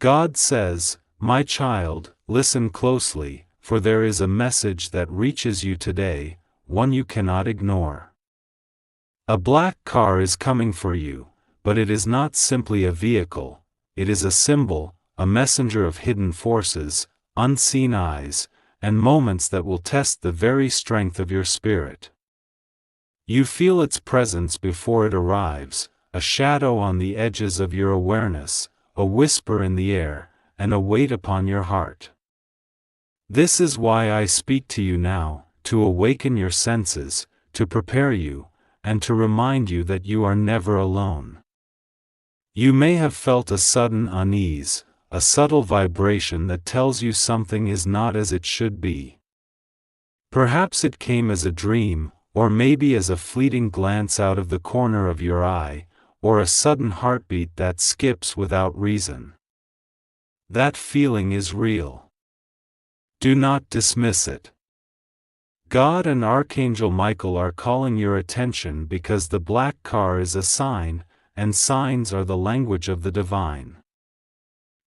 God says, "My child, listen closely, for there is a message that reaches you today, one you cannot ignore. A black car is coming for you, but it is not simply a vehicle, it is a symbol, a messenger of hidden forces, unseen eyes, and moments that will test the very strength of your spirit. You feel its presence before it arrives, a shadow on the edges of your awareness, a whisper in the air, and a weight upon your heart. This is why I speak to you now, to awaken your senses, to prepare you, and to remind you that you are never alone. You may have felt a sudden unease, a subtle vibration that tells you something is not as it should be. Perhaps it came as a dream, or maybe as a fleeting glance out of the corner of your eye, or a sudden heartbeat that skips without reason. That feeling is real. Do not dismiss it. God and Archangel Michael are calling your attention because the black car is a sign, and signs are the language of the divine.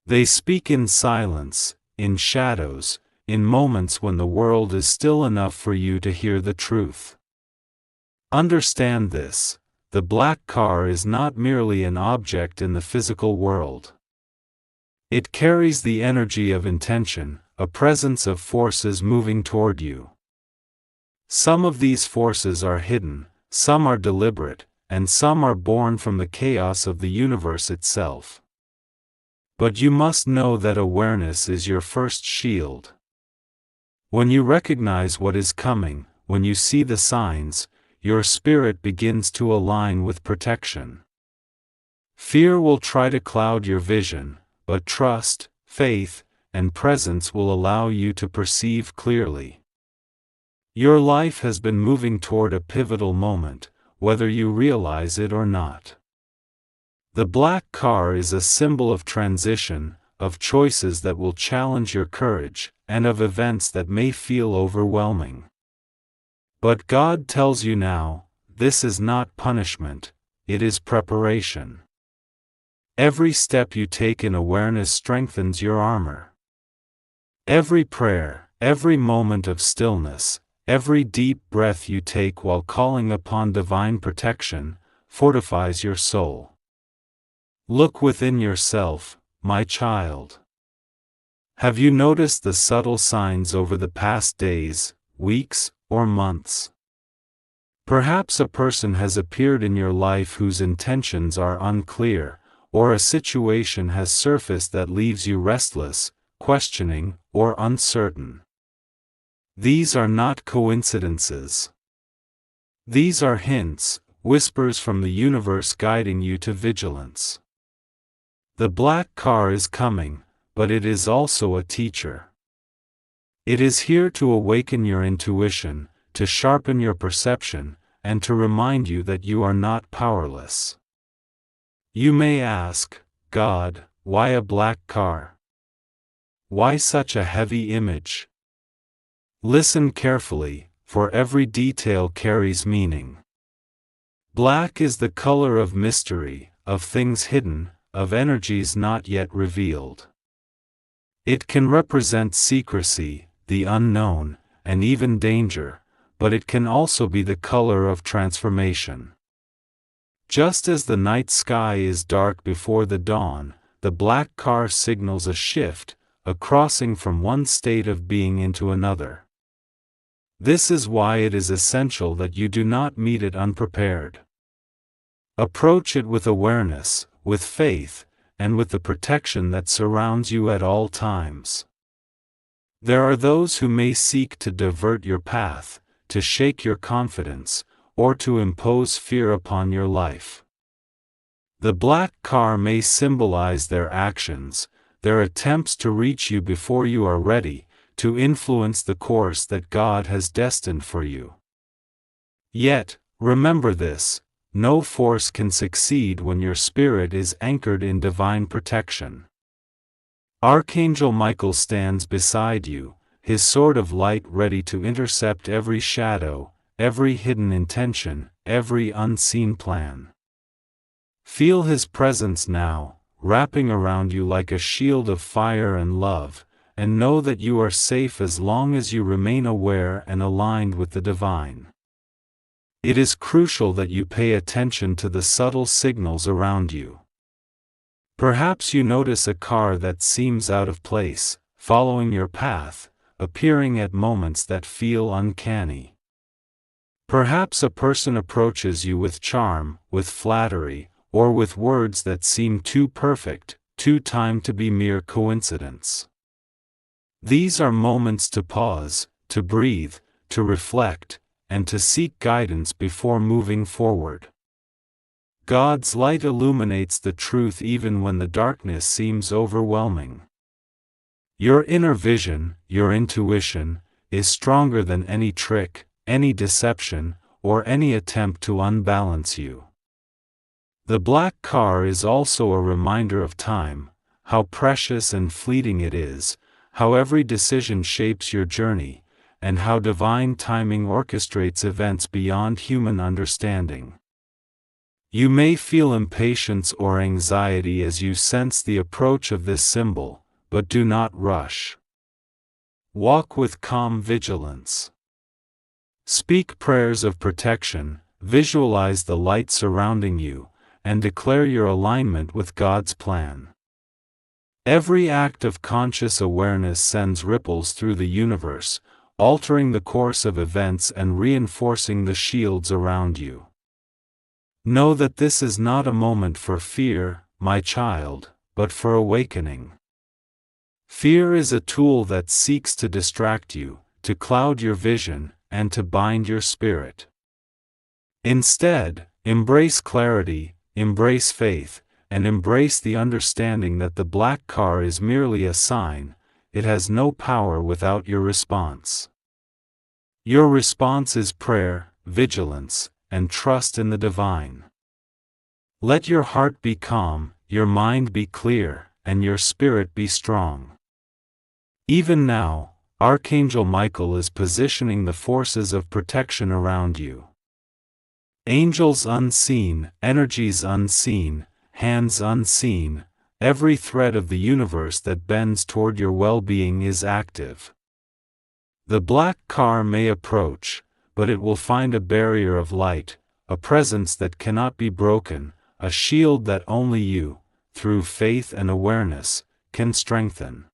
They speak in silence, in shadows, in moments when the world is still enough for you to hear the truth. Understand this: the black car is not merely an object in the physical world. It carries the energy of intention, a presence of forces moving toward you. Some of these forces are hidden, some are deliberate, and some are born from the chaos of the universe itself. But you must know that awareness is your first shield. When you recognize what is coming, when you see the signs, your spirit begins to align with protection. Fear will try to cloud your vision, but trust, faith, and presence will allow you to perceive clearly. Your life has been moving toward a pivotal moment, whether you realize it or not. The black car is a symbol of transition, of choices that will challenge your courage, and of events that may feel overwhelming. But God tells you now, this is not punishment, it is preparation. Every step you take in awareness strengthens your armor. Every prayer, every moment of stillness, every deep breath you take while calling upon divine protection, fortifies your soul. Look within yourself, my child. Have you noticed the subtle signs over the past days, weeks, or months? Perhaps a person has appeared in your life whose intentions are unclear, or a situation has surfaced that leaves you restless, questioning, or uncertain. These are not coincidences. These are hints, whispers from the universe guiding you to vigilance. The black car is coming, but it is also a teacher. It is here to awaken your intuition, to sharpen your perception, and to remind you that you are not powerless. You may ask, God, why a black car? Why such a heavy image? Listen carefully, for every detail carries meaning. Black is the color of mystery, of things hidden, of energies not yet revealed. It can represent secrecy, the unknown, and even danger, but it can also be the color of transformation. Just as the night sky is dark before the dawn, the black car signals a shift, a crossing from one state of being into another. This is why it is essential that you do not meet it unprepared. Approach it with awareness, with faith, and with the protection that surrounds you at all times. There are those who may seek to divert your path, to shake your confidence, or to impose fear upon your life. The black car may symbolize their actions, their attempts to reach you before you are ready, to influence the course that God has destined for you. Yet, remember this: no force can succeed when your spirit is anchored in divine protection. Archangel Michael stands beside you, his sword of light ready to intercept every shadow, every hidden intention, every unseen plan. Feel his presence now, wrapping around you like a shield of fire and love, and know that you are safe as long as you remain aware and aligned with the divine. It is crucial that you pay attention to the subtle signals around you. Perhaps you notice a car that seems out of place, following your path, appearing at moments that feel uncanny. Perhaps a person approaches you with charm, with flattery, or with words that seem too perfect, too timed to be mere coincidence. These are moments to pause, to breathe, to reflect, and to seek guidance before moving forward. God's light illuminates the truth even when the darkness seems overwhelming. Your inner vision, your intuition, is stronger than any trick, any deception, or any attempt to unbalance you. The black car is also a reminder of time, how precious and fleeting it is, how every decision shapes your journey, and how divine timing orchestrates events beyond human understanding. You may feel impatience or anxiety as you sense the approach of this symbol, but do not rush. Walk with calm vigilance. Speak prayers of protection, visualize the light surrounding you, and declare your alignment with God's plan. Every act of conscious awareness sends ripples through the universe, altering the course of events and reinforcing the shields around you. Know that this is not a moment for fear, my child, but for awakening. Fear is a tool that seeks to distract you, to cloud your vision, and to bind your spirit. Instead, embrace clarity, embrace faith, and embrace the understanding that the black car is merely a sign. It has no power without your response. Your response is prayer, vigilance, and trust in the divine. Let your heart be calm, your mind be clear, and your spirit be strong. Even now, Archangel Michael is positioning the forces of protection around you. Angels unseen, energies unseen, hands unseen, every thread of the universe that bends toward your well-being is active. The black car may approach, but it will find a barrier of light, a presence that cannot be broken, a shield that only you, through faith and awareness, can strengthen.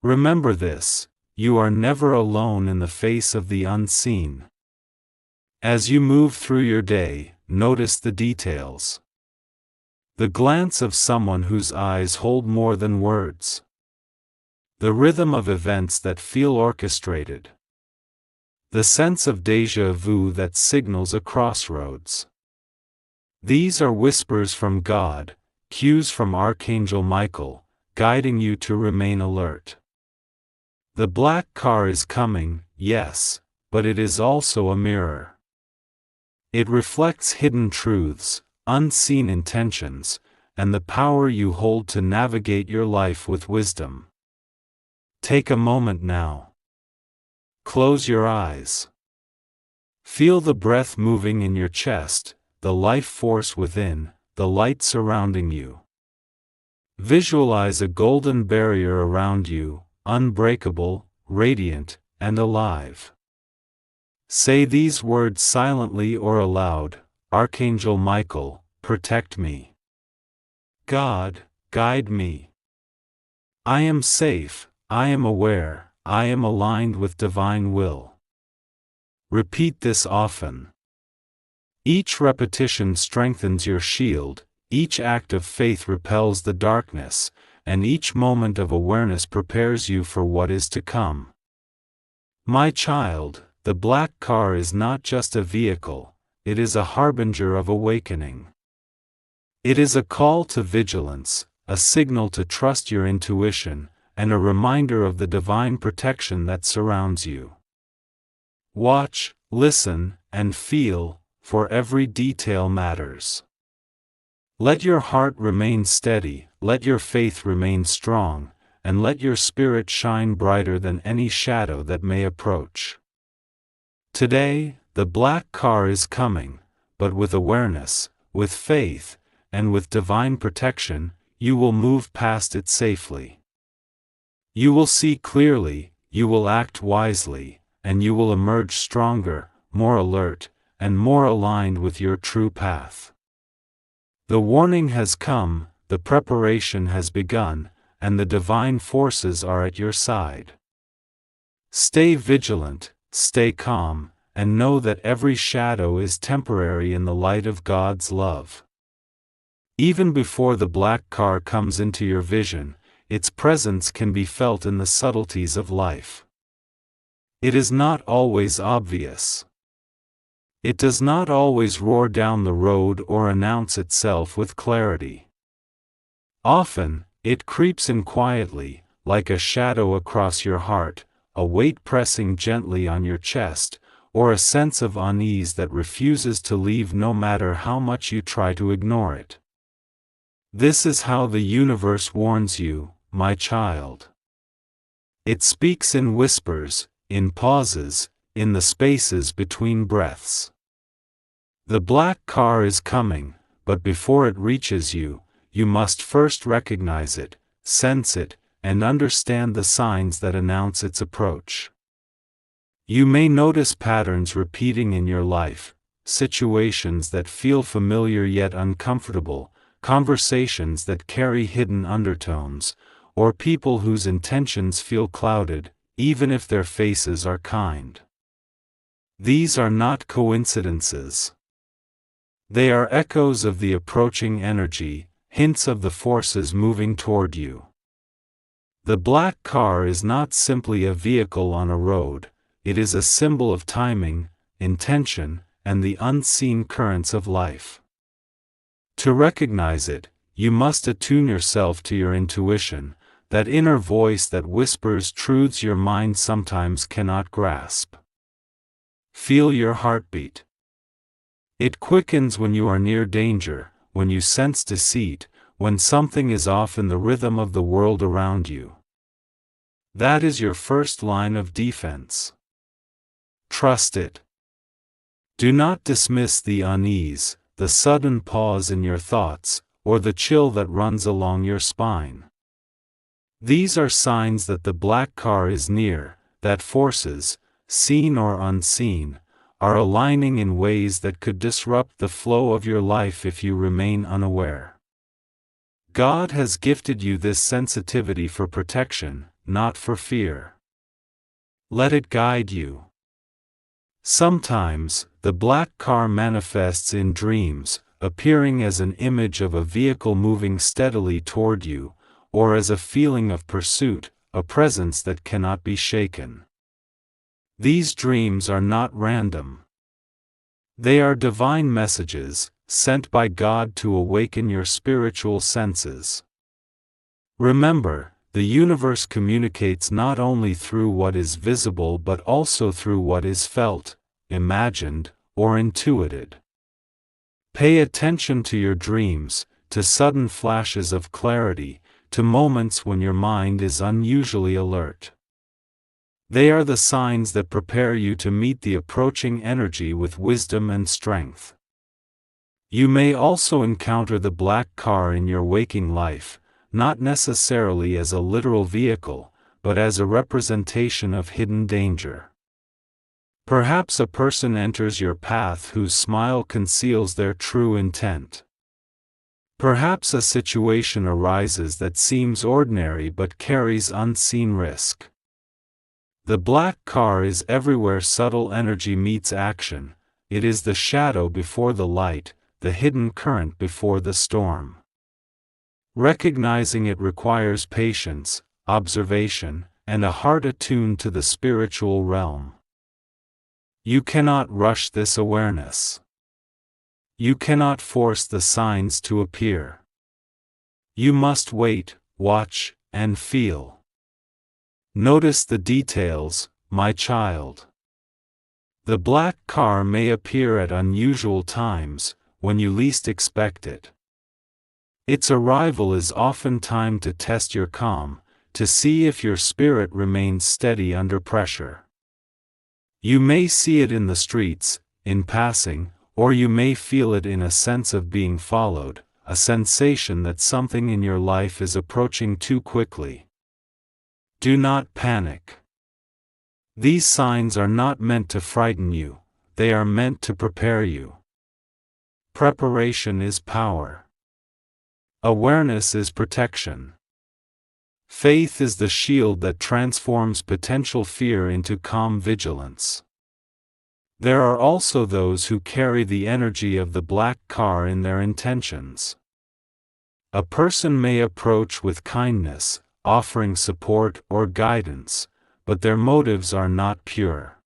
Remember this: you are never alone in the face of the unseen. As you move through your day, notice the details. The glance of someone whose eyes hold more than words. The rhythm of events that feel orchestrated. The sense of déjà vu that signals a crossroads. These are whispers from God, cues from Archangel Michael, guiding you to remain alert. The black car is coming, yes, but it is also a mirror. It reflects hidden truths, unseen intentions, and the power you hold to navigate your life with wisdom. Take a moment now. Close your eyes. Feel the breath moving in your chest, the life force within, the light surrounding you. Visualize a golden barrier around you, unbreakable, radiant, and alive. Say these words silently or aloud: Archangel Michael, protect me. God, guide me. I am safe, I am aware, I am aligned with divine will. Repeat this often. Each repetition strengthens your shield, each act of faith repels the darkness, and each moment of awareness prepares you for what is to come. My child, the black car is not just a vehicle, it is a harbinger of awakening. It is a call to vigilance, a signal to trust your intuition, and a reminder of the divine protection that surrounds you. Watch, listen, and feel, for every detail matters. Let your heart remain steady, let your faith remain strong, and let your spirit shine brighter than any shadow that may approach. Today, the black car is coming, but with awareness, with faith, and with divine protection, you will move past it safely. You will see clearly, you will act wisely, and you will emerge stronger, more alert, and more aligned with your true path. The warning has come, the preparation has begun, and the divine forces are at your side. Stay vigilant, stay calm, and know that every shadow is temporary in the light of God's love. Even before the black car comes into your vision, its presence can be felt in the subtleties of life. It is not always obvious. It does not always roar down the road or announce itself with clarity. Often, it creeps in quietly, like a shadow across your heart, a weight pressing gently on your chest, or a sense of unease that refuses to leave no matter how much you try to ignore it. This is how the universe warns you, my child. It speaks in whispers, in pauses, in the spaces between breaths. The black car is coming, but before it reaches you, you must first recognize it, sense it, and understand the signs that announce its approach. You may notice patterns repeating in your life, situations that feel familiar yet uncomfortable, conversations that carry hidden undertones, or people whose intentions feel clouded, even if their faces are kind. These are not coincidences. They are echoes of the approaching energy, hints of the forces moving toward you. The black car is not simply a vehicle on a road, it is a symbol of timing, intention, and the unseen currents of life. To recognize it, you must attune yourself to your intuition, that inner voice that whispers truths your mind sometimes cannot grasp. Feel your heartbeat. It quickens when you are near danger, when you sense deceit, when something is off in the rhythm of the world around you. That is your first line of defense. Trust it. Do not dismiss the unease, the sudden pause in your thoughts, or the chill that runs along your spine. These are signs that the black car is near, that forces, seen or unseen, are aligning in ways that could disrupt the flow of your life if you remain unaware. God has gifted you this sensitivity for protection, not for fear. Let it guide you. Sometimes, the black car manifests in dreams, appearing as an image of a vehicle moving steadily toward you, or as a feeling of pursuit, a presence that cannot be shaken. These dreams are not random. They are divine messages, sent by God to awaken your spiritual senses. Remember, the universe communicates not only through what is visible but also through what is felt, imagined, or intuited. Pay attention to your dreams, to sudden flashes of clarity, to moments when your mind is unusually alert. They are the signs that prepare you to meet the approaching energy with wisdom and strength. You may also encounter the black car in your waking life, not necessarily as a literal vehicle, but as a representation of hidden danger. Perhaps a person enters your path whose smile conceals their true intent. Perhaps a situation arises that seems ordinary but carries unseen risk. The black car is everywhere subtle energy meets action, it is the shadow before the light, the hidden current before the storm. Recognizing it requires patience, observation, and a heart attuned to the spiritual realm. You cannot rush this awareness. You cannot force the signs to appear. You must wait, watch, and feel. Notice the details, my child. The black car may appear at unusual times, when you least expect it. Its arrival is often timed to test your calm, to see if your spirit remains steady under pressure. You may see it in the streets, in passing, or you may feel it in a sense of being followed, a sensation that something in your life is approaching too quickly. Do not panic. These signs are not meant to frighten you, they are meant to prepare you. Preparation is power. Awareness is protection. Faith is the shield that transforms potential fear into calm vigilance. There are also those who carry the energy of the black car in their intentions. A person may approach with kindness, offering support or guidance, but their motives are not pure.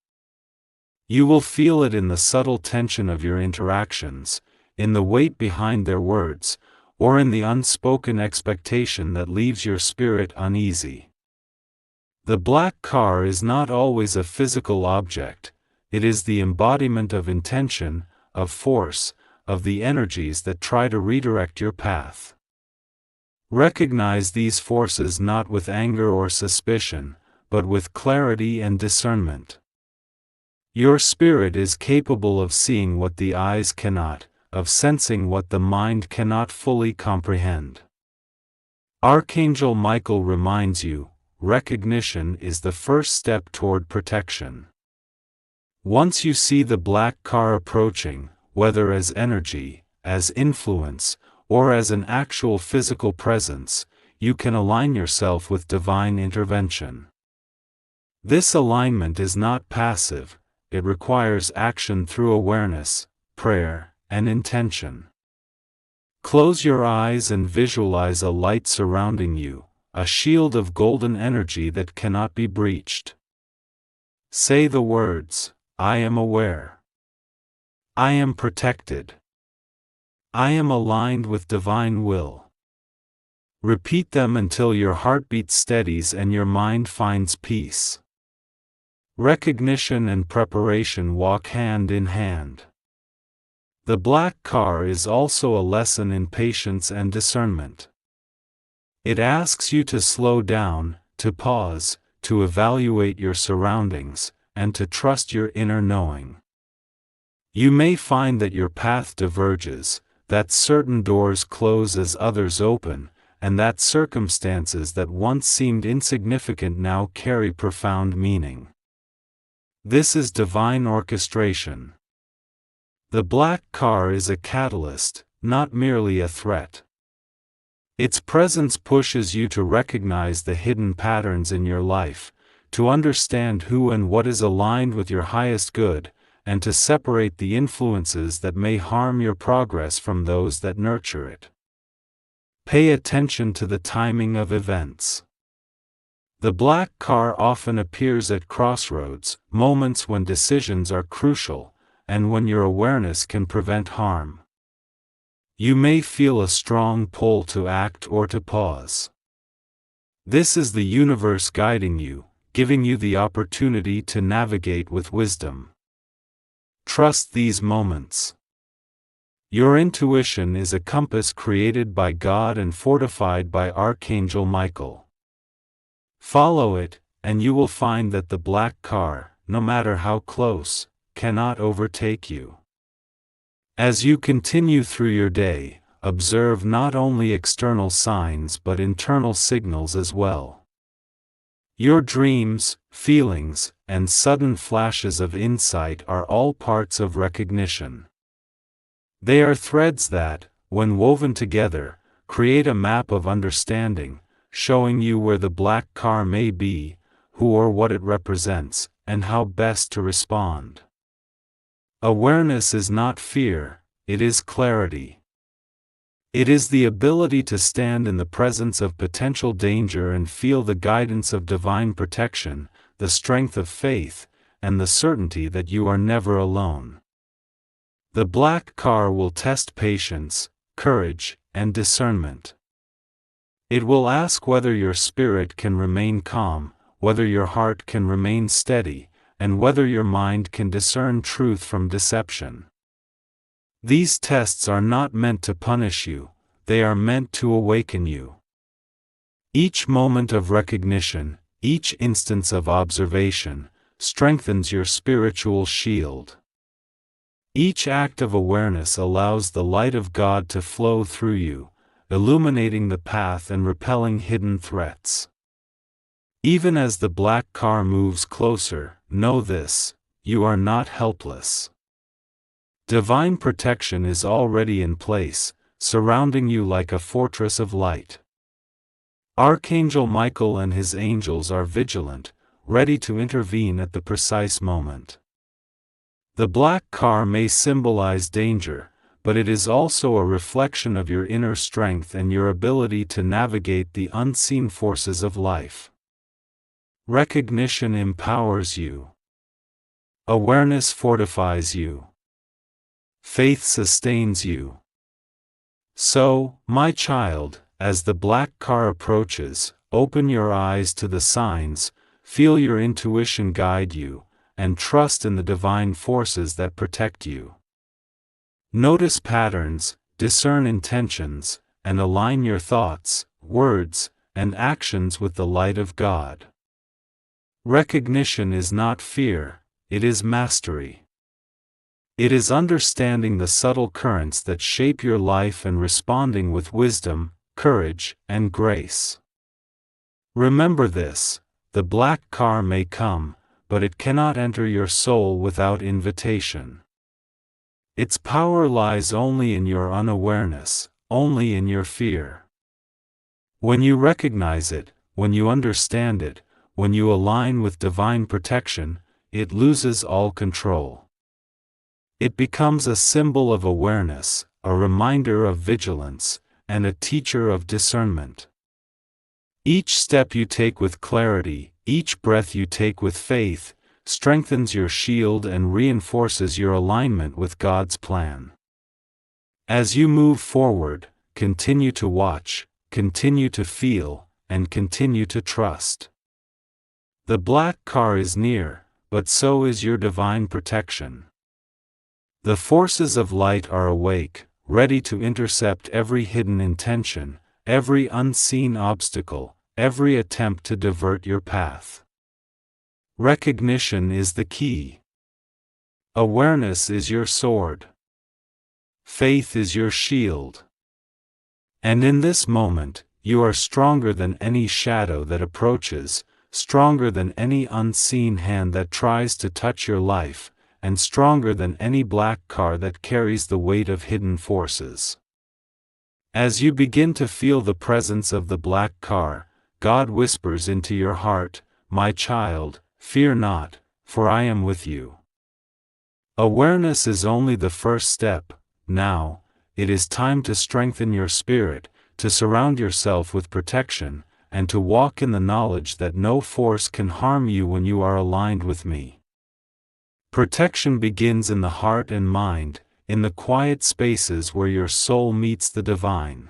You will feel it in the subtle tension of your interactions, in the weight behind their words, or in the unspoken expectation that leaves your spirit uneasy. The black car is not always a physical object, it is the embodiment of intention, of force, of the energies that try to redirect your path. Recognize these forces not with anger or suspicion, but with clarity and discernment. Your spirit is capable of seeing what the eyes cannot, of sensing what the mind cannot fully comprehend. Archangel Michael reminds you, recognition is the first step toward protection. Once you see the black car approaching, whether as energy, as influence, or as an actual physical presence, you can align yourself with divine intervention. This alignment is not passive, it requires action through awareness, prayer, and intention. Close your eyes and visualize a light surrounding you, a shield of golden energy that cannot be breached. Say the words, I am aware. I am protected. I am aligned with divine will. Repeat them until your heartbeat steadies and your mind finds peace. Recognition and preparation walk hand in hand. The black car is also a lesson in patience and discernment. It asks you to slow down, to pause, to evaluate your surroundings, and to trust your inner knowing. You may find that your path diverges, that certain doors close as others open, and that circumstances that once seemed insignificant now carry profound meaning. This is divine orchestration. The black car is a catalyst, not merely a threat. Its presence pushes you to recognize the hidden patterns in your life, to understand who and what is aligned with your highest good, and to separate the influences that may harm your progress from those that nurture it. Pay attention to the timing of events. The black car often appears at crossroads, moments when decisions are crucial, and when your awareness can prevent harm. You may feel a strong pull to act or to pause. This is the universe guiding you, giving you the opportunity to navigate with wisdom. Trust these moments. Your intuition is a compass created by God and fortified by Archangel Michael. Follow it, and you will find that the black car, no matter how close, cannot overtake you. As you continue through your day, observe not only external signs but internal signals as well. Your dreams, feelings, and sudden flashes of insight are all parts of recognition. They are threads that, when woven together, create a map of understanding, showing you where the black car may be, who or what it represents, and how best to respond. Awareness is not fear, it is clarity. It is the ability to stand in the presence of potential danger and feel the guidance of divine protection, the strength of faith, and the certainty that you are never alone. The black car will test patience, courage, and discernment. It will ask whether your spirit can remain calm, whether your heart can remain steady, and whether your mind can discern truth from deception. These tests are not meant to punish you, they are meant to awaken you. Each moment of recognition, each instance of observation, strengthens your spiritual shield. Each act of awareness allows the light of God to flow through you, illuminating the path and repelling hidden threats. Even as the black car moves closer, know this: you are not helpless. Divine protection is already in place, surrounding you like a fortress of light. Archangel Michael and his angels are vigilant, ready to intervene at the precise moment. The black car may symbolize danger, but it is also a reflection of your inner strength and your ability to navigate the unseen forces of life. Recognition empowers you. Awareness fortifies you. Faith sustains you. So, my child, as the black car approaches, open your eyes to the signs, feel your intuition guide you, and trust in the divine forces that protect you. Notice patterns, discern intentions, and align your thoughts, words, and actions with the light of God. Recognition is not fear, it is mastery. It is understanding the subtle currents that shape your life and responding with wisdom, courage, and grace. Remember this: the black car may come, but it cannot enter your soul without invitation. Its power lies only in your unawareness, only in your fear. When you recognize it, when you understand it, when you align with divine protection, it loses all control. It becomes a symbol of awareness, a reminder of vigilance, and a teacher of discernment. Each step you take with clarity, each breath you take with faith, strengthens your shield and reinforces your alignment with God's plan. As you move forward, continue to watch, continue to feel, and continue to trust. The black car is near, but so is your divine protection. The forces of light are awake, ready to intercept every hidden intention, every unseen obstacle, every attempt to divert your path. Recognition is the key. Awareness is your sword. Faith is your shield. And in this moment, you are stronger than any shadow that approaches, stronger than any unseen hand that tries to touch your life, and stronger than any black car that carries the weight of hidden forces. As you begin to feel the presence of the black car, God whispers into your heart, "My child, fear not, for I am with you." Awareness is only the first step. Now, it is time to strengthen your spirit, to surround yourself with protection, and to walk in the knowledge that no force can harm you when you are aligned with me. Protection begins in the heart and mind, in the quiet spaces where your soul meets the divine.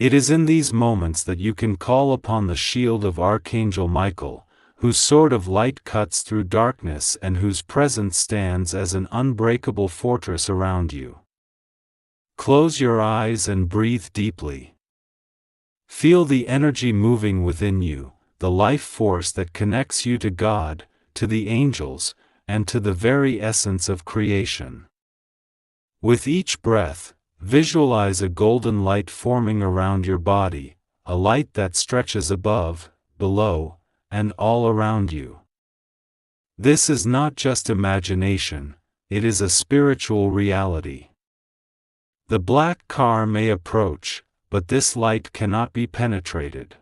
It is in these moments that you can call upon the shield of Archangel Michael, whose sword of light cuts through darkness and whose presence stands as an unbreakable fortress around you. Close your eyes and breathe deeply. Feel the energy moving within you, the life force that connects you to God, to the angels, and to the very essence of creation. With each breath, visualize a golden light forming around your body, a light that stretches above, below, and all around you. This is not just imagination, it is a spiritual reality. The black car may approach, but this light cannot be penetrated.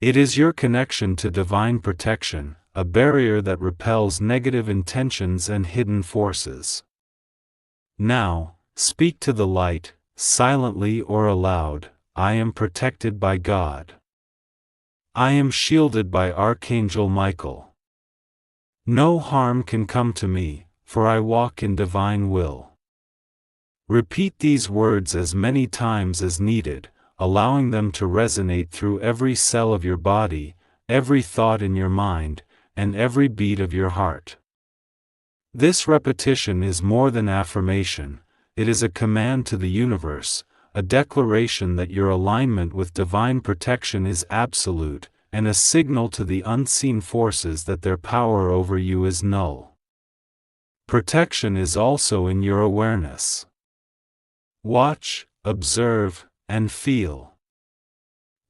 It is your connection to divine protection, a barrier that repels negative intentions and hidden forces. Now, speak to the light, silently or aloud, "I am protected by God. I am shielded by Archangel Michael. No harm can come to me, for I walk in divine will." Repeat these words as many times as needed, allowing them to resonate through every cell of your body, every thought in your mind, and every beat of your heart. This repetition is more than affirmation, it is a command to the universe, a declaration that your alignment with divine protection is absolute, and a signal to the unseen forces that their power over you is null. Protection is also in your awareness. Watch, observe, and feel.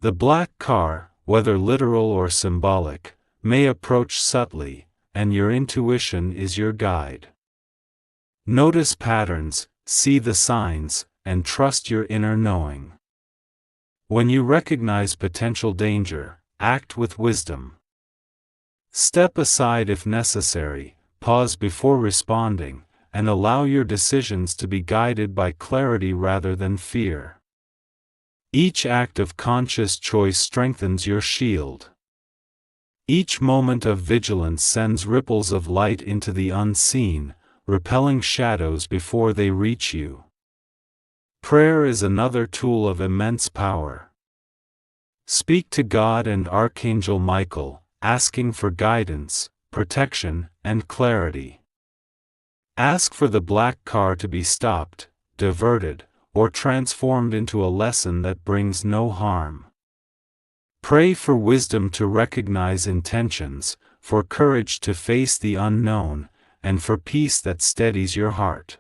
The black car, whether literal or symbolic, may approach subtly, and your intuition is your guide. Notice patterns, see the signs, and trust your inner knowing. When you recognize potential danger, act with wisdom. Step aside if necessary, pause before responding, and allow your decisions to be guided by clarity rather than fear. Each act of conscious choice strengthens your shield. Each moment of vigilance sends ripples of light into the unseen, repelling shadows before they reach you. Prayer is another tool of immense power. Speak to God and Archangel Michael, asking for guidance, protection, and clarity. Ask for the black car to be stopped, diverted, or transformed into a lesson that brings no harm. Pray for wisdom to recognize intentions, for courage to face the unknown, and for peace that steadies your heart.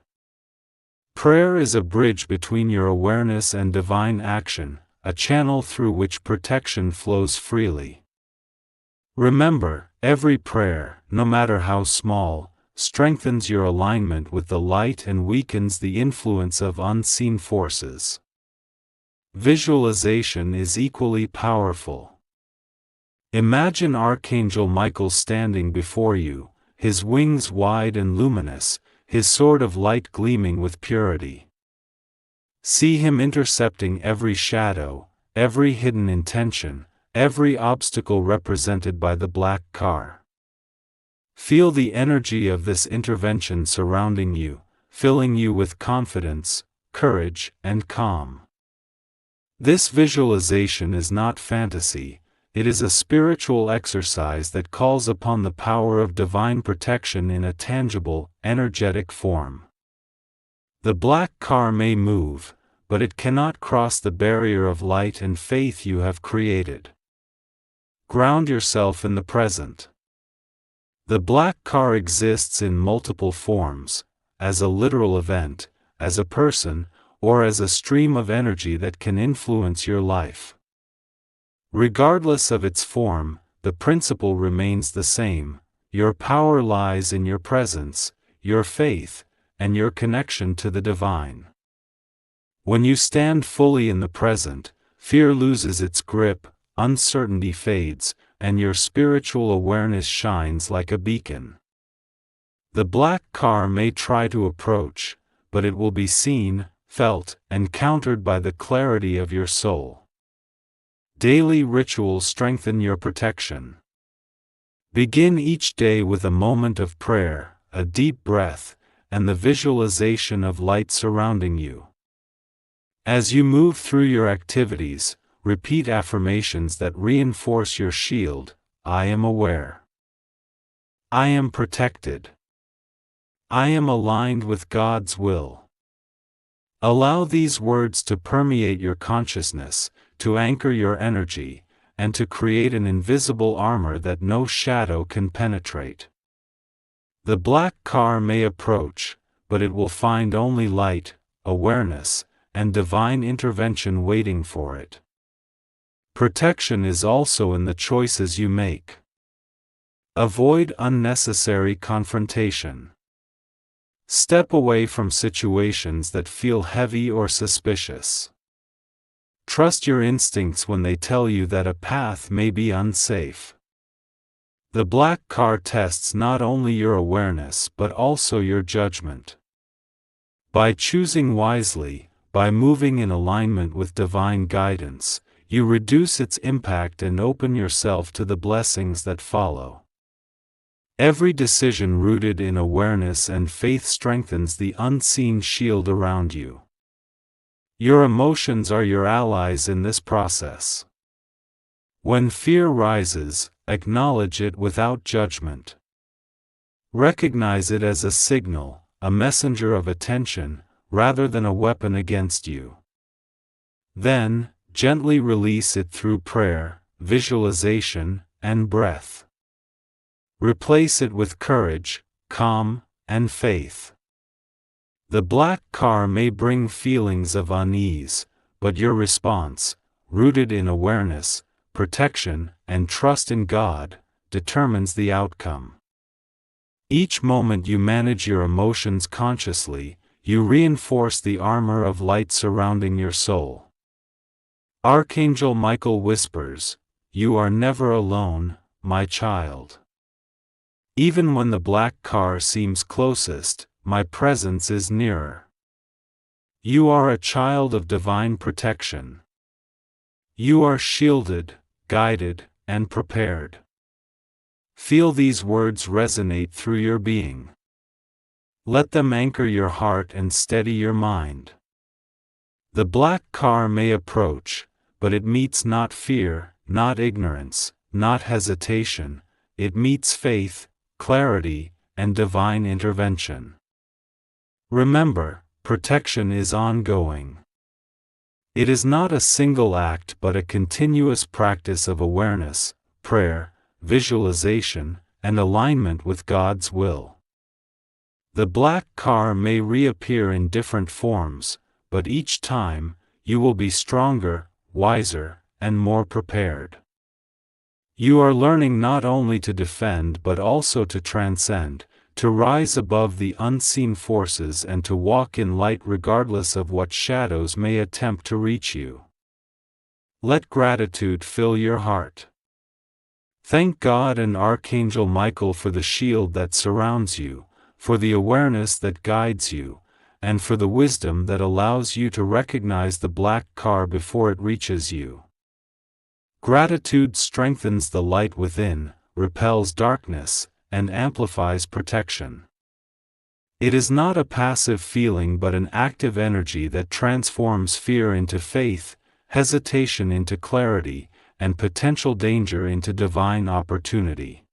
Prayer is a bridge between your awareness and divine action, a channel through which protection flows freely. Remember, every prayer, no matter how small, strengthens your alignment with the light and weakens the influence of unseen forces. Visualization is equally powerful. Imagine Archangel Michael standing before you, his wings wide and luminous, his sword of light gleaming with purity. See him intercepting every shadow, every hidden intention, every obstacle represented by the black car. Feel the energy of this intervention surrounding you, filling you with confidence, courage, and calm. This visualization is not fantasy, it is a spiritual exercise that calls upon the power of divine protection in a tangible, energetic form. The black car may move, but it cannot cross the barrier of light and faith you have created. Ground yourself in the present. The black car exists in multiple forms, as a literal event, as a person, or as a stream of energy that can influence your life. Regardless of its form, the principle remains the same: your power lies in your presence, your faith, and your connection to the divine. When you stand fully in the present, fear loses its grip, uncertainty fades, and your spiritual awareness shines like a beacon. The black car may try to approach, but it will be seen, felt, and countered by the clarity of your soul. Daily rituals strengthen your protection. Begin each day with a moment of prayer, a deep breath, and the visualization of light surrounding you. As you move through your activities, repeat affirmations that reinforce your shield: I am aware. I am protected. I am aligned with God's will. Allow these words to permeate your consciousness, to anchor your energy, and to create an invisible armor that no shadow can penetrate. The black car may approach, but it will find only light, awareness, and divine intervention waiting for it. Protection is also in the choices you make. Avoid unnecessary confrontation. Step away from situations that feel heavy or suspicious. Trust your instincts when they tell you that a path may be unsafe. The black car tests not only your awareness but also your judgment. By choosing wisely, by moving in alignment with divine guidance, you reduce its impact and open yourself to the blessings that follow. Every decision rooted in awareness and faith strengthens the unseen shield around you. Your emotions are your allies in this process. When fear rises, acknowledge it without judgment. Recognize it as a signal, a messenger of attention, rather than a weapon against you. Then, gently release it through prayer, visualization, and breath. Replace it with courage, calm, and faith. The black car may bring feelings of unease, but your response, rooted in awareness, protection, and trust in God, determines the outcome. Each moment you manage your emotions consciously, you reinforce the armor of light surrounding your soul. Archangel Michael whispers, "You are never alone, my child. Even when the black car seems closest, my presence is nearer. You are a child of divine protection. You are shielded, guided, and prepared." Feel these words resonate through your being. Let them anchor your heart and steady your mind. The black car may approach, but it meets not fear, not ignorance, not hesitation, it meets faith, clarity, and divine intervention. Remember, protection is ongoing. It is not a single act but a continuous practice of awareness, prayer, visualization, and alignment with God's will. The black car may reappear in different forms, but each time, you will be stronger, wiser, and more prepared. You are learning not only to defend but also to transcend, to rise above the unseen forces and to walk in light regardless of what shadows may attempt to reach you. Let gratitude fill your heart. Thank God and Archangel Michael for the shield that surrounds you, for the awareness that guides you, and for the wisdom that allows you to recognize the black car before it reaches you. Gratitude strengthens the light within, repels darkness, and amplifies protection. It is not a passive feeling but an active energy that transforms fear into faith, hesitation into clarity, and potential danger into divine opportunity.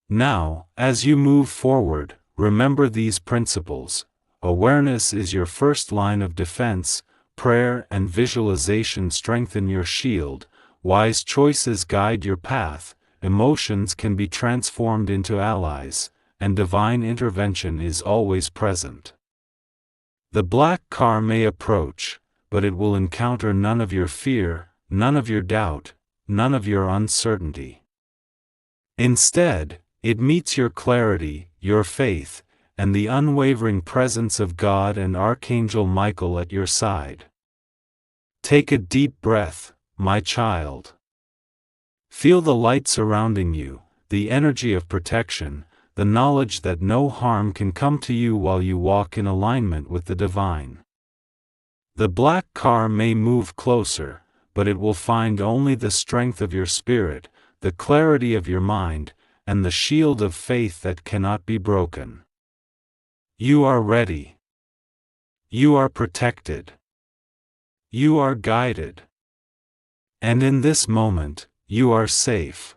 Now, as you move forward, remember these principles. Awareness is your first line of defense, prayer and visualization strengthen your shield, wise choices guide your path, emotions can be transformed into allies, and divine intervention is always present. The black car may approach, but it will encounter none of your fear, none of your doubt, none of your uncertainty. Instead, it meets your clarity, your faith, and the unwavering presence of God and Archangel Michael at your side. Take a deep breath, my child. Feel the light surrounding you, the energy of protection, the knowledge that no harm can come to you while you walk in alignment with the divine. The black car may move closer, but it will find only the strength of your spirit, the clarity of your mind, and the shield of faith that cannot be broken. You are ready. You are protected. You are guided. And in this moment, you are safe.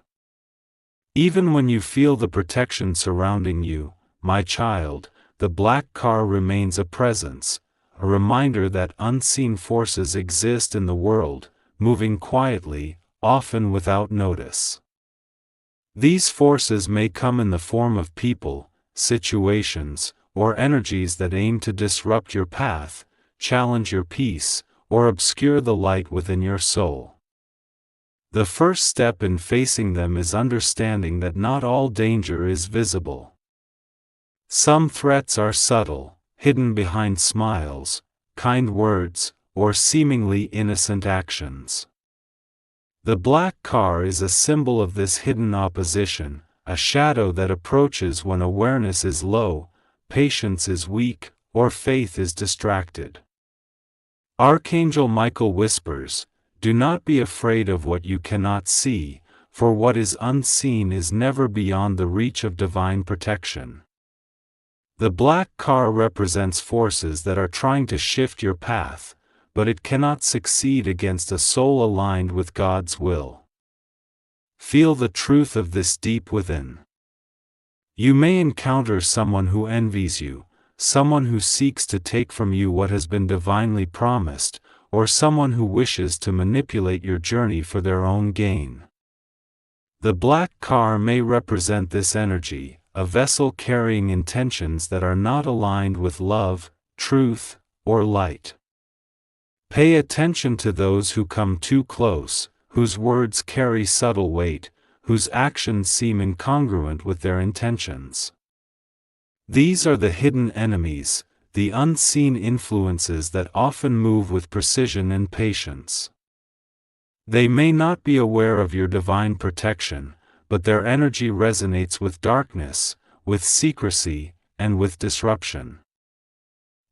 Even when you feel the protection surrounding you, my child, the black car remains a presence, a reminder that unseen forces exist in the world, moving quietly, often without notice. These forces may come in the form of people, situations, or energies that aim to disrupt your path, challenge your peace, or obscure the light within your soul. The first step in facing them is understanding that not all danger is visible. Some threats are subtle, hidden behind smiles, kind words, or seemingly innocent actions. The black car is a symbol of this hidden opposition, a shadow that approaches when awareness is low, patience is weak, or faith is distracted. Archangel Michael whispers, "Do not be afraid of what you cannot see, for what is unseen is never beyond the reach of divine protection." The black car represents forces that are trying to shift your path, but it cannot succeed against a soul aligned with God's will. Feel the truth of this deep within. You may encounter someone who envies you, someone who seeks to take from you what has been divinely promised, or someone who wishes to manipulate your journey for their own gain. The black car may represent this energy, a vessel carrying intentions that are not aligned with love, truth, or light. Pay attention to those who come too close, whose words carry subtle weight, whose actions seem incongruent with their intentions. These are the hidden enemies, the unseen influences that often move with precision and patience. They may not be aware of your divine protection, but their energy resonates with darkness, with secrecy, and with disruption.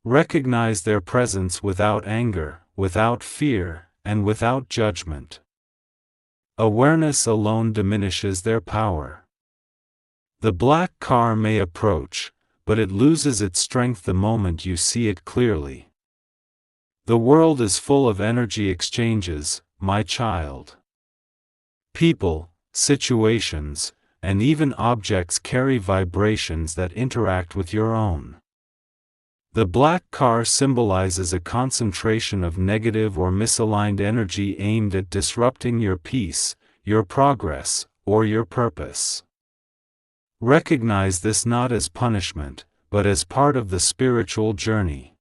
Recognize their presence without anger, without fear, and without judgment. Awareness alone diminishes their power. The black car may approach, but it loses its strength the moment you see it clearly. The world is full of energy exchanges, my child. People, situations, and even objects carry vibrations that interact with your own. The black car symbolizes a concentration of negative or misaligned energy aimed at disrupting your peace, your progress, or your purpose. Recognize this not as punishment, but as part of the spiritual journey.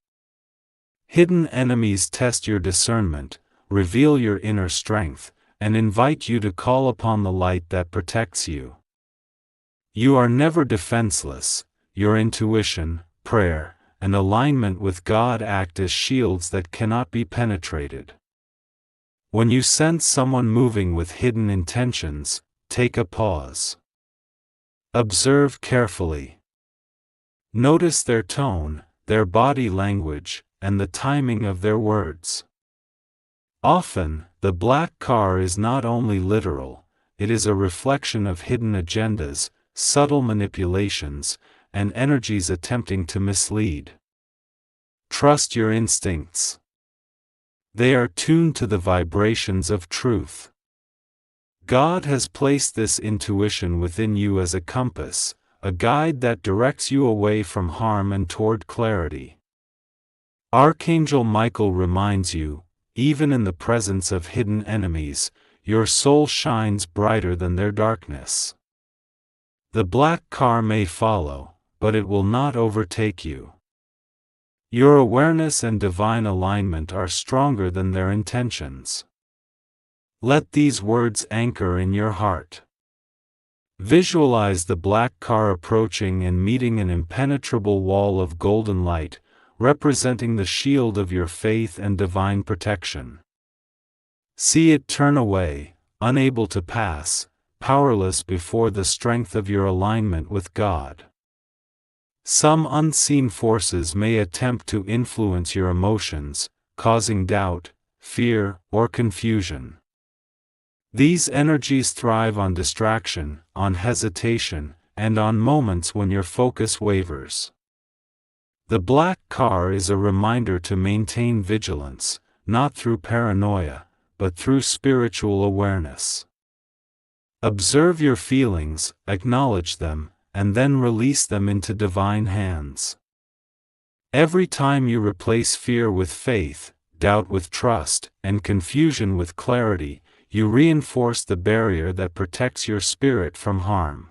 Hidden enemies test your discernment, reveal your inner strength, and invite you to call upon the light that protects you. You are never defenseless. Your intuition, prayer, and alignment with God act as shields that cannot be penetrated. When you sense someone moving with hidden intentions, take a pause. Observe carefully. Notice their tone, their body language, and the timing of their words. Often, the black car is not only literal, it is a reflection of hidden agendas, subtle manipulations, and energies attempting to mislead. Trust your instincts. They are tuned to the vibrations of truth. God has placed this intuition within you as a compass, a guide that directs you away from harm and toward clarity. Archangel Michael reminds you, even in the presence of hidden enemies, your soul shines brighter than their darkness. The black car may follow, but it will not overtake you. Your awareness and divine alignment are stronger than their intentions. Let these words anchor in your heart. Visualize the black car approaching and meeting an impenetrable wall of golden light, representing the shield of your faith and divine protection. See it turn away, unable to pass, powerless before the strength of your alignment with God. Some unseen forces may attempt to influence your emotions, causing doubt, fear, or confusion. These energies thrive on distraction, on hesitation, and on moments when your focus wavers. The black car is a reminder to maintain vigilance, not through paranoia, but through spiritual awareness. Observe your feelings, acknowledge them, and then release them into divine hands. Every time you replace fear with faith, doubt with trust, and confusion with clarity, you reinforce the barrier that protects your spirit from harm.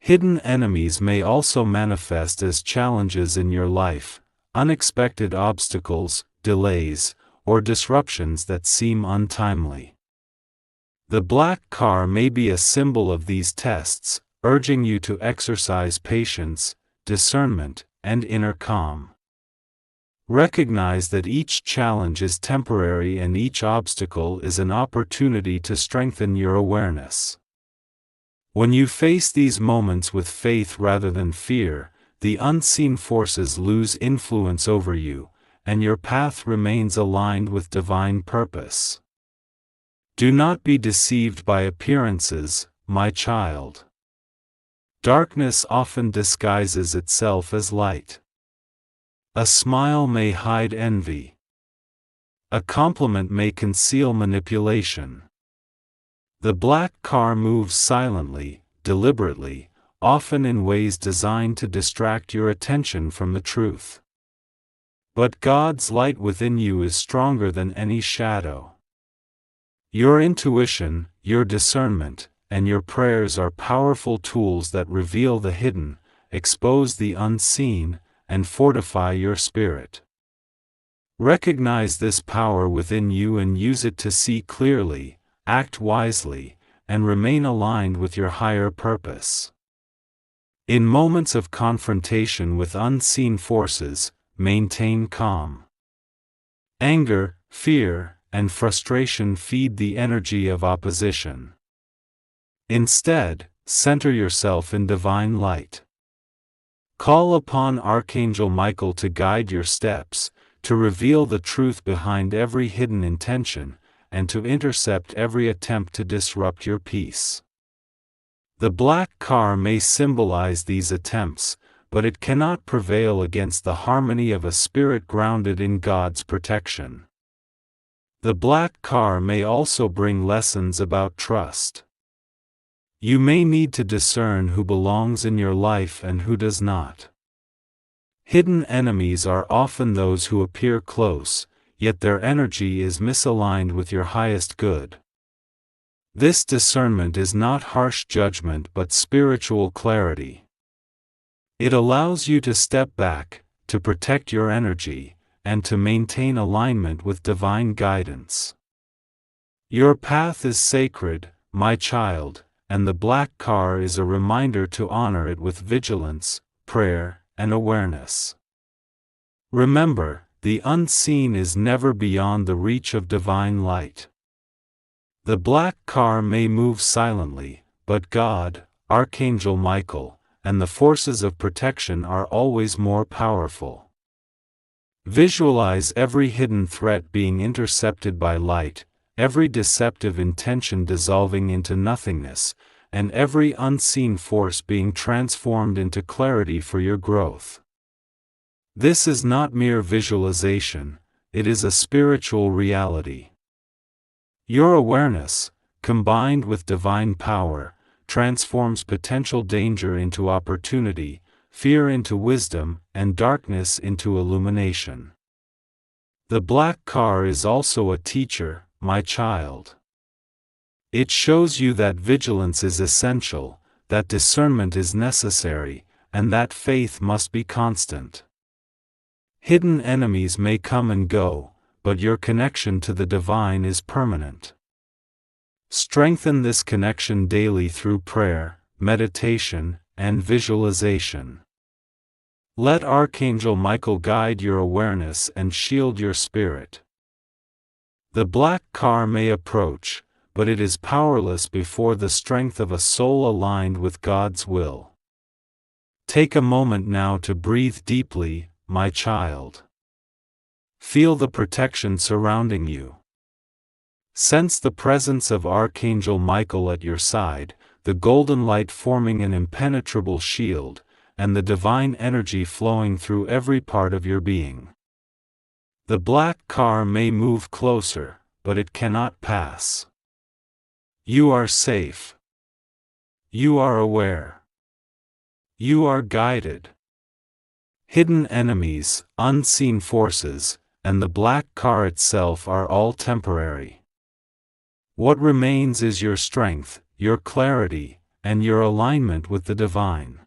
Hidden enemies may also manifest as challenges in your life, unexpected obstacles, delays, or disruptions that seem untimely. The black car may be a symbol of these tests, urging you to exercise patience, discernment, and inner calm. Recognize that each challenge is temporary and each obstacle is an opportunity to strengthen your awareness. When you face these moments with faith rather than fear, the unseen forces lose influence over you, and your path remains aligned with divine purpose. Do not be deceived by appearances, my child. Darkness often disguises itself as light. A smile may hide envy. A compliment may conceal manipulation. The black car moves silently, deliberately, often in ways designed to distract your attention from the truth. But God's light within you is stronger than any shadow. Your intuition, your discernment, and your prayers are powerful tools that reveal the hidden, expose the unseen, and fortify your spirit. Recognize this power within you and use it to see clearly, act wisely, and remain aligned with your higher purpose. In moments of confrontation with unseen forces, maintain calm. Anger, fear, and frustration feed the energy of opposition. Instead, center yourself in divine light. Call upon Archangel Michael to guide your steps, to reveal the truth behind every hidden intention, and to intercept every attempt to disrupt your peace. The black car may symbolize these attempts, but it cannot prevail against the harmony of a spirit grounded in God's protection. The black car may also bring lessons about trust. You may need to discern who belongs in your life and who does not. Hidden enemies are often those who appear close, yet their energy is misaligned with your highest good. This discernment is not harsh judgment but spiritual clarity. It allows you to step back, to protect your energy, and to maintain alignment with divine guidance. Your path is sacred, my child, and the black car is a reminder to honor it with vigilance, prayer, and awareness. Remember, the unseen is never beyond the reach of divine light. The black car may move silently, but God, Archangel Michael, and the forces of protection are always more powerful. Visualize every hidden threat being intercepted by light, every deceptive intention dissolving into nothingness, and every unseen force being transformed into clarity for your growth. This is not mere visualization, it is a spiritual reality. Your awareness, combined with divine power, transforms potential danger into opportunity, fear into wisdom, and darkness into illumination. The black car is also a teacher, my child. It shows you that vigilance is essential, that discernment is necessary, and that faith must be constant. Hidden enemies may come and go, but your connection to the divine is permanent. Strengthen this connection daily through prayer, meditation, and visualization. Let Archangel Michael guide your awareness and shield your spirit. The black car may approach, but it is powerless before the strength of a soul aligned with God's will. Take a moment now to breathe deeply, my child. Feel the protection surrounding you. Sense the presence of Archangel Michael at your side, the golden light forming an impenetrable shield, and the divine energy flowing through every part of your being. The black car may move closer, but it cannot pass. You are safe. You are aware. You are guided. Hidden enemies, unseen forces, and the black car itself are all temporary. What remains is your strength, your clarity, and your alignment with the divine.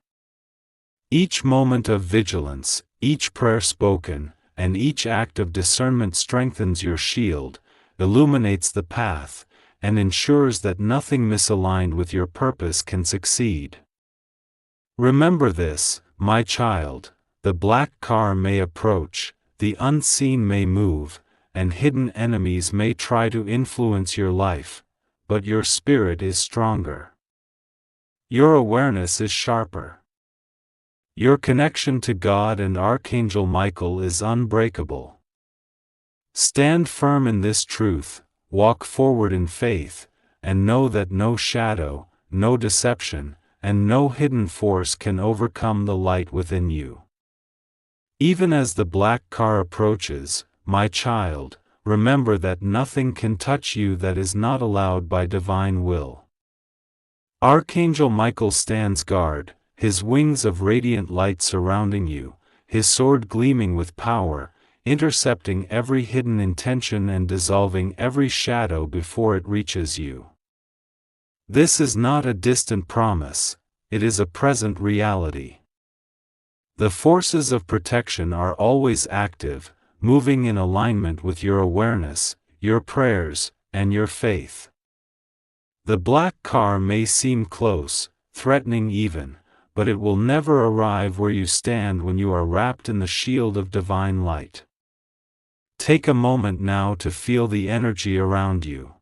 Each moment of vigilance, each prayer spoken, and each act of discernment strengthens your shield, illuminates the path, and ensures that nothing misaligned with your purpose can succeed. Remember this, my child, the black car may approach, the unseen may move, and hidden enemies may try to influence your life, but your spirit is stronger. Your awareness is sharper. Your connection to God and Archangel Michael is unbreakable. Stand firm in this truth, walk forward in faith, and know that no shadow, no deception, and no hidden force can overcome the light within you. Even as the black car approaches, my child, remember that nothing can touch you that is not allowed by divine will. Archangel Michael stands guard, his wings of radiant light surrounding you, his sword gleaming with power, intercepting every hidden intention and dissolving every shadow before it reaches you. This is not a distant promise, it is a present reality. The forces of protection are always active, moving in alignment with your awareness, your prayers, and your faith. The black car may seem close, threatening even, but it will never arrive where you stand when you are wrapped in the shield of divine light. Take a moment now to feel the energy around you.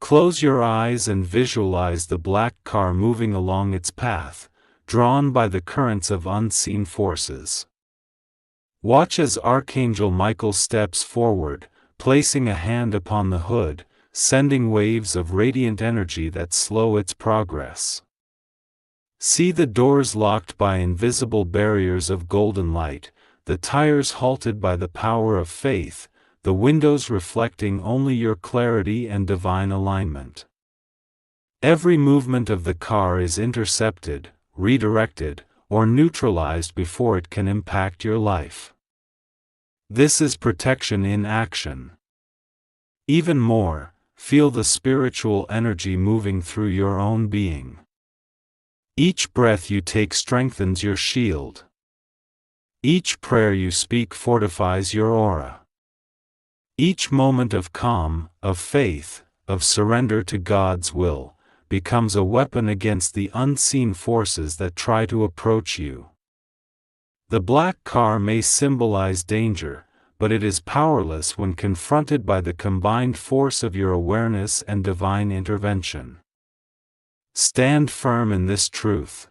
Close your eyes and visualize the black car moving along its path, drawn by the currents of unseen forces. Watch as Archangel Michael steps forward, placing a hand upon the hood, sending waves of radiant energy that slow its progress. See the doors locked by invisible barriers of golden light, the tires halted by the power of faith, the windows reflecting only your clarity and divine alignment. Every movement of the car is intercepted, redirected, or neutralized before it can impact your life. This is protection in action. Even more, feel the spiritual energy moving through your own being. Each breath you take strengthens your shield. Each prayer you speak fortifies your aura. Each moment of calm, of faith, of surrender to God's will, becomes a weapon against the unseen forces that try to approach you. The black car may symbolize danger, but it is powerless when confronted by the combined force of your awareness and divine intervention. Stand firm in this truth.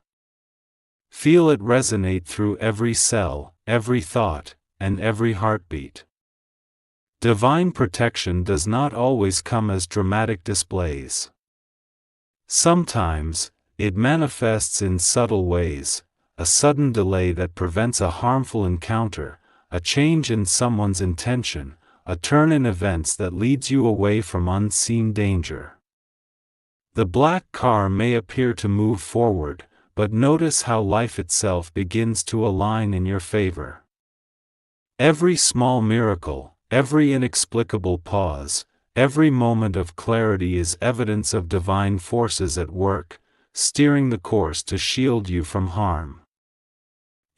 Feel it resonate through every cell, every thought, and every heartbeat. Divine protection does not always come as dramatic displays. Sometimes, it manifests in subtle ways: a sudden delay that prevents a harmful encounter, a change in someone's intention, a turn in events that leads you away from unseen danger. The black car may appear to move forward, but notice how life itself begins to align in your favor. Every small miracle, every inexplicable pause, every moment of clarity is evidence of divine forces at work, steering the course to shield you from harm.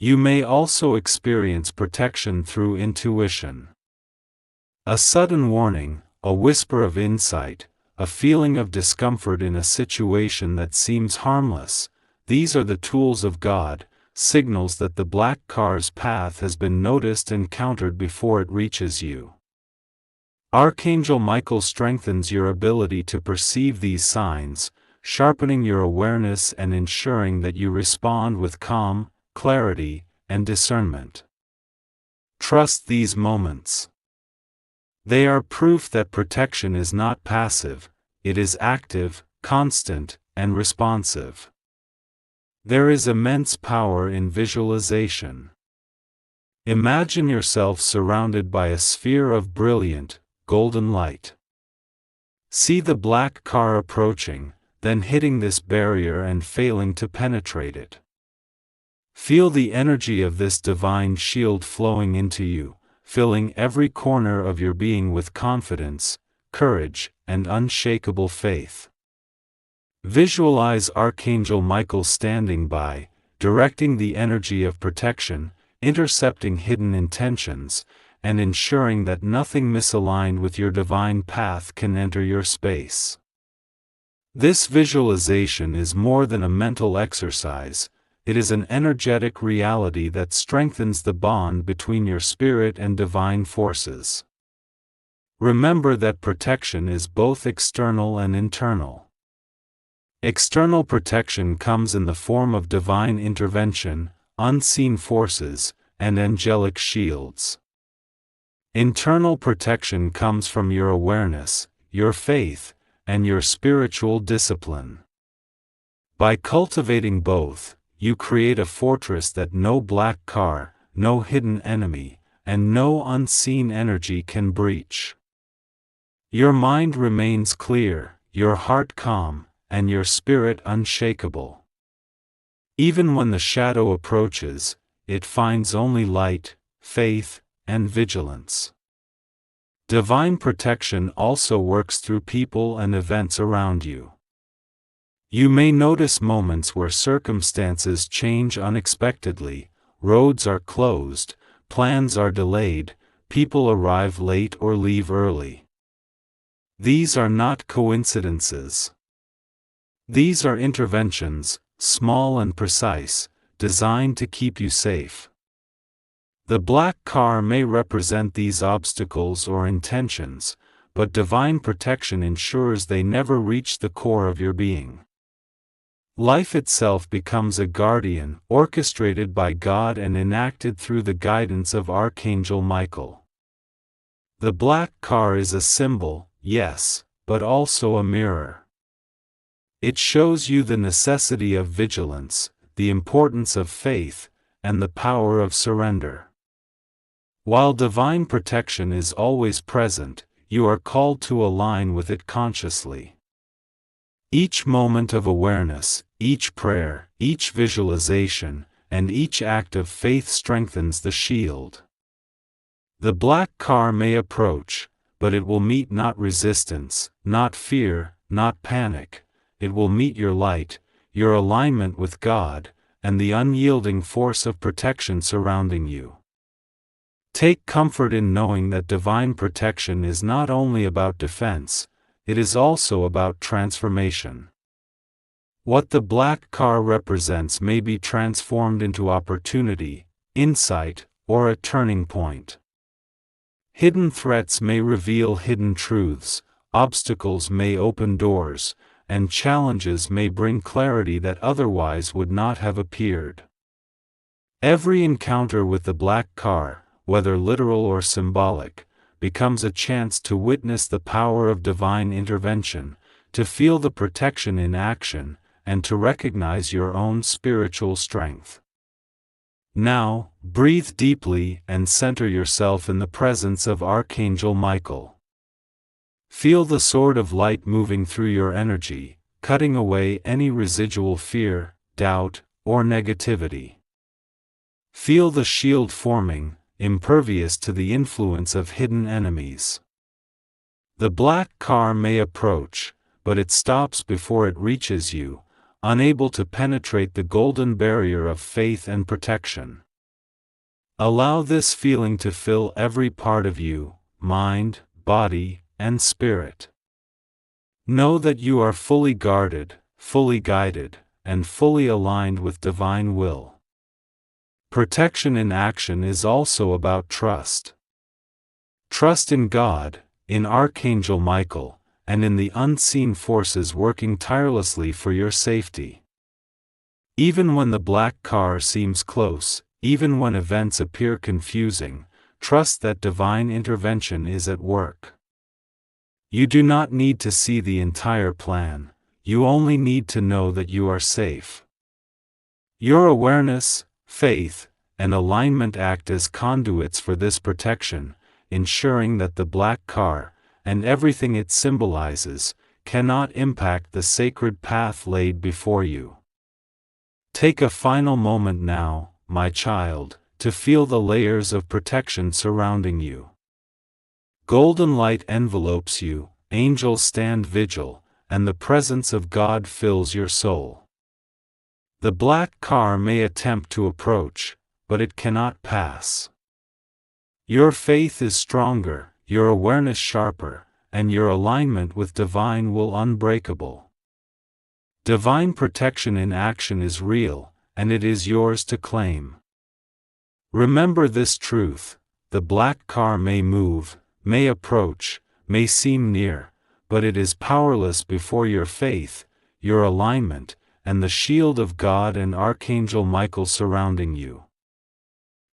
You may also experience protection through intuition. A sudden warning, a whisper of insight, a feeling of discomfort in a situation that seems harmless, these are the tools of God, signals that the black car's path has been noticed and countered before it reaches you. Archangel Michael strengthens your ability to perceive these signs, sharpening your awareness and ensuring that you respond with calm, clarity, and discernment. Trust these moments. They are proof that protection is not passive, it is active, constant, and responsive. There is immense power in visualization. Imagine yourself surrounded by a sphere of brilliant, golden light. See the black car approaching, then hitting this barrier and failing to penetrate it. Feel the energy of this divine shield flowing into you, filling every corner of your being with confidence, courage, and unshakable faith. Visualize Archangel Michael standing by, directing the energy of protection, intercepting hidden intentions, and ensuring that nothing misaligned with your divine path can enter your space. This visualization is more than a mental exercise, it is an energetic reality that strengthens the bond between your spirit and divine forces. Remember that protection is both external and internal. External protection comes in the form of divine intervention, unseen forces, and angelic shields. Internal protection comes from your awareness, your faith, and your spiritual discipline. By cultivating both, you create a fortress that no black car, no hidden enemy, and no unseen energy can breach. Your mind remains clear, your heart calm, and your spirit unshakable. Even when the shadow approaches, it finds only light, faith, and vigilance. Divine protection also works through people and events around you. You may notice moments where circumstances change unexpectedly, roads are closed, plans are delayed, people arrive late or leave early. These are not coincidences. These are interventions, small and precise, designed to keep you safe. The black car may represent these obstacles or intentions, but divine protection ensures they never reach the core of your being. Life itself becomes a guardian, orchestrated by God and enacted through the guidance of Archangel Michael. The black car is a symbol, yes, but also a mirror. It shows you the necessity of vigilance, the importance of faith, and the power of surrender. While divine protection is always present, you are called to align with it consciously. Each moment of awareness, each prayer, each visualization, and each act of faith strengthens the shield. The black car may approach, but it will meet not resistance, not fear, not panic. It will meet your light, your alignment with God, and the unyielding force of protection surrounding you. Take comfort in knowing that divine protection is not only about defense, it is also about transformation. What the black car represents may be transformed into opportunity, insight, or a turning point. Hidden threats may reveal hidden truths, obstacles may open doors, and challenges may bring clarity that otherwise would not have appeared. Every encounter with the black car, whether literal or symbolic, becomes a chance to witness the power of divine intervention, to feel the protection in action, and to recognize your own spiritual strength. Now, breathe deeply and center yourself in the presence of Archangel Michael. Feel the sword of light moving through your energy, cutting away any residual fear, doubt, or negativity. Feel the shield forming, impervious to the influence of hidden enemies. The black car may approach, but it stops before it reaches you, unable to penetrate the golden barrier of faith and protection. Allow this feeling to fill every part of you, mind, body, and spirit. Know that you are fully guarded, fully guided, and fully aligned with divine will. Protection in action is also about trust. Trust in God, in Archangel Michael, and in the unseen forces working tirelessly for your safety. Even when the black car seems close, even when events appear confusing, trust that divine intervention is at work. You do not need to see the entire plan, you only need to know that you are safe. Your awareness, faith, and alignment act as conduits for this protection, ensuring that the black car, and everything it symbolizes, cannot impact the sacred path laid before you. Take a final moment now, my child, to feel the layers of protection surrounding you. Golden light envelopes you, angels stand vigil, and the presence of God fills your soul. The black car may attempt to approach, but it cannot pass. Your faith is stronger, your awareness sharper, and your alignment with divine will unbreakable. Divine protection in action is real, and it is yours to claim. Remember this truth: the black car may move, may approach, may seem near, but it is powerless before your faith, your alignment, and the shield of God and Archangel Michael surrounding you.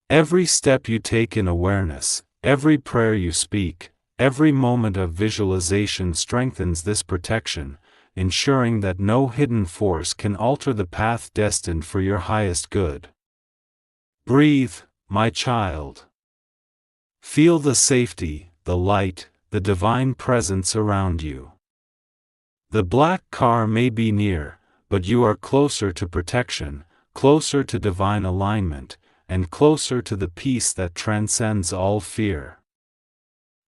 Every step you take in awareness, every prayer you speak, every moment of visualization strengthens this protection, ensuring that no hidden force can alter the path destined for your highest good. Breathe, my child. Feel the safety, the light, the divine presence around you. The black car may be near, but you are closer to protection, closer to divine alignment, and closer to the peace that transcends all fear.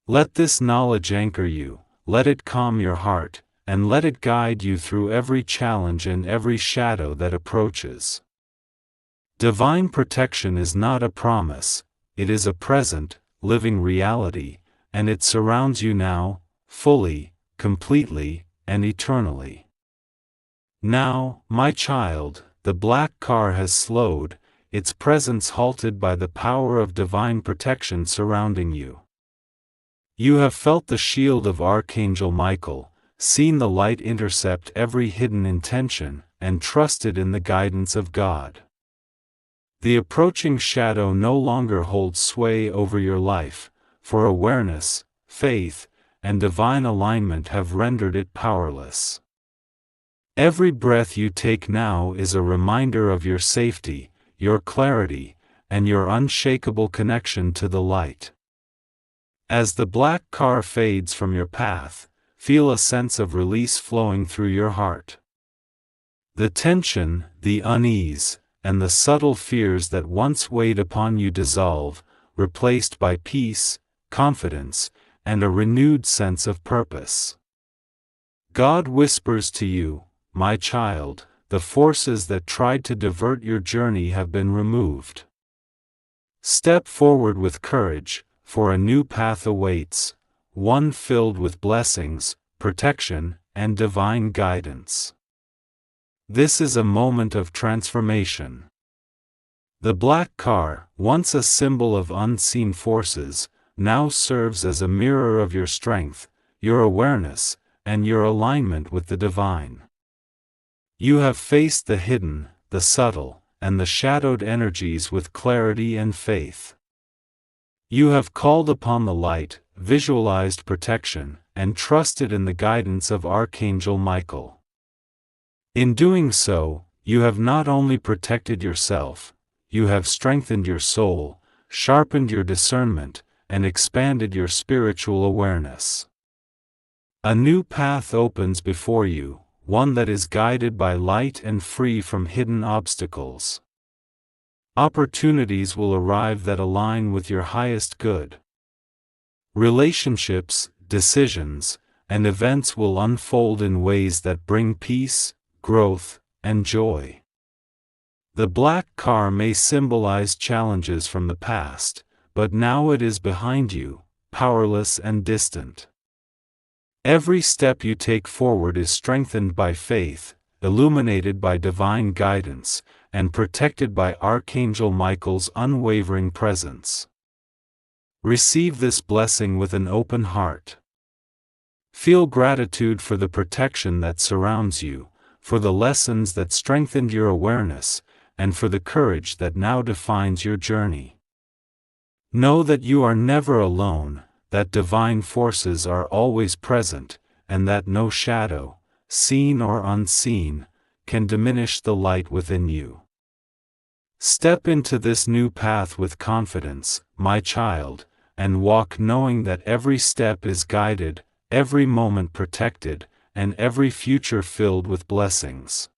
Let this knowledge anchor you, let it calm your heart, and let it guide you through every challenge and every shadow that approaches. Divine protection is not a promise, it is a present, living reality, and it surrounds you now, fully, completely, and eternally. Now, my child, the black car has slowed, its presence halted by the power of divine protection surrounding you. You have felt the shield of Archangel Michael, seen the light intercept every hidden intention, and trusted in the guidance of God. The approaching shadow no longer holds sway over your life, for awareness, faith, and divine alignment have rendered it powerless. Every breath you take now is a reminder of your safety, your clarity, and your unshakable connection to the light. As the black car fades from your path, feel a sense of release flowing through your heart. The tension, the unease, and the subtle fears that once weighed upon you dissolve, replaced by peace, confidence, and a renewed sense of purpose. God whispers to you, my child, the forces that tried to divert your journey have been removed. Step forward with courage, for a new path awaits, one filled with blessings, protection, and divine guidance. This is a moment of transformation. The black car, once a symbol of unseen forces, now serves as a mirror of your strength, your awareness, and your alignment with the divine. You have faced the hidden, the subtle, and the shadowed energies with clarity and faith. You have called upon the light, visualized protection, and trusted in the guidance of Archangel Michael. In doing so, you have not only protected yourself, you have strengthened your soul, sharpened your discernment, and expanded your spiritual awareness. A new path opens before you, one that is guided by light and free from hidden obstacles. Opportunities will arrive that align with your highest good. Relationships, decisions, and events will unfold in ways that bring peace, growth, and joy. The black car may symbolize challenges from the past, but now it is behind you, powerless and distant. Every step you take forward is strengthened by faith, illuminated by divine guidance, and protected by Archangel Michael's unwavering presence. Receive this blessing with an open heart. Feel gratitude for the protection that surrounds you, for the lessons that strengthened your awareness, and for the courage that now defines your journey. Know that you are never alone, that divine forces are always present, and that no shadow, seen or unseen, can diminish the light within you. Step into this new path with confidence, my child, and walk knowing that every step is guided, every moment protected, and every future filled with blessings.